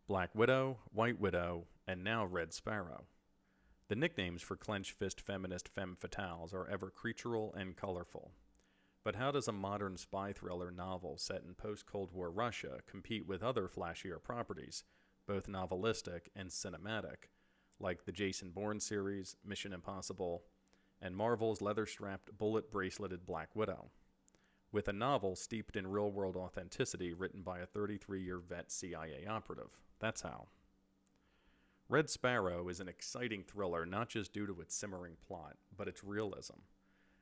Black Widow, White Widow, and now Red Sparrow. The nicknames for clench fist feminist femme fatales are ever creatural and colorful. But how does a modern spy thriller novel set in post-Cold War Russia compete with other flashier properties, both novelistic and cinematic, like the Jason Bourne series, Mission Impossible, and Marvel's leather-strapped, bullet-braceleted Black Widow? With a novel steeped in real-world authenticity written by a 33-year vet CIA operative. That's how. Red Sparrow is an exciting thriller not just due to its simmering plot, but its realism.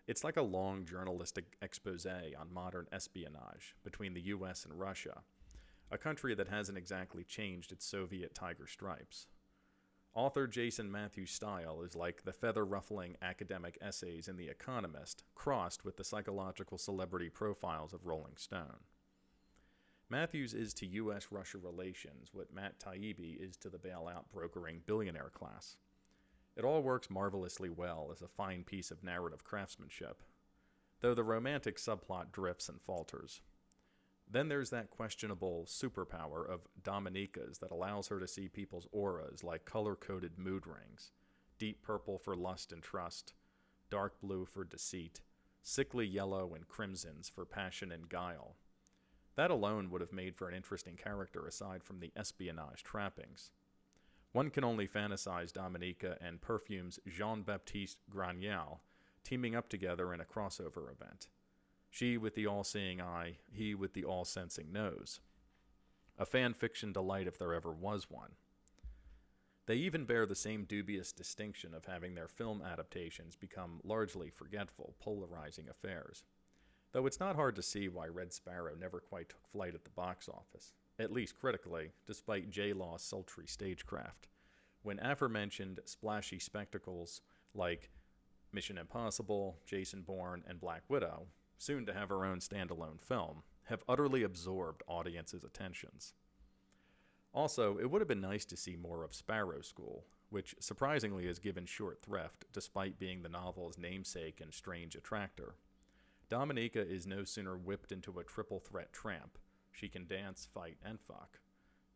It's like a long journalistic expose on modern espionage between the US and Russia, a country that hasn't exactly changed its Soviet tiger stripes. Author Jason Mathews' style is like the feather-ruffling academic essays in The Economist, crossed with the psychological celebrity profiles of Rolling Stone. Mathews is to U.S.-Russia relations what Matt Taibbi is to the bailout brokering billionaire class. It all works marvelously well as a fine piece of narrative craftsmanship, though the romantic subplot drifts and falters. Then there's that questionable superpower of Dominika's that allows her to see people's auras like color-coded mood rings, deep purple for lust and trust, dark blue for deceit, sickly yellow and crimsons for passion and guile. That alone would have made for an interesting character aside from the espionage trappings. One can only fantasize Dominika and Perfume's Jean-Baptiste Granial teaming up together in a crossover event. She with the all-seeing eye, he with the all-sensing nose. A fan fiction delight if there ever was one. They even bear the same dubious distinction of having their film adaptations become largely forgetful, polarizing affairs. Though it's not hard to see why Red Sparrow never quite took flight at the box office, at least critically, despite J-Law's sultry stagecraft, when aforementioned splashy spectacles like Mission Impossible, Jason Bourne, and Black Widow, soon to have her own standalone film, have utterly absorbed audiences' attentions. Also, it would have been nice to see more of Sparrow School, which surprisingly is given short thrift despite being the novel's namesake and strange attractor. Dominika is no sooner whipped into a triple-threat tramp, she can dance, fight, and fuck,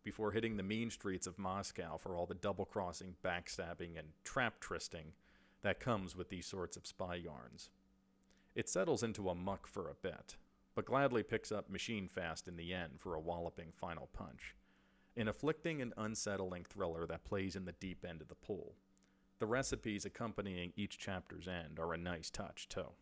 before hitting the mean streets of Moscow for all the double-crossing, backstabbing, and trap-tristing that comes with these sorts of spy yarns. It settles into a muck for a bit, but gladly picks up machine fast in the end for a walloping final punch. An afflicting and unsettling thriller that plays in the deep end of the pool. The recipes accompanying each chapter's end are a nice touch, too.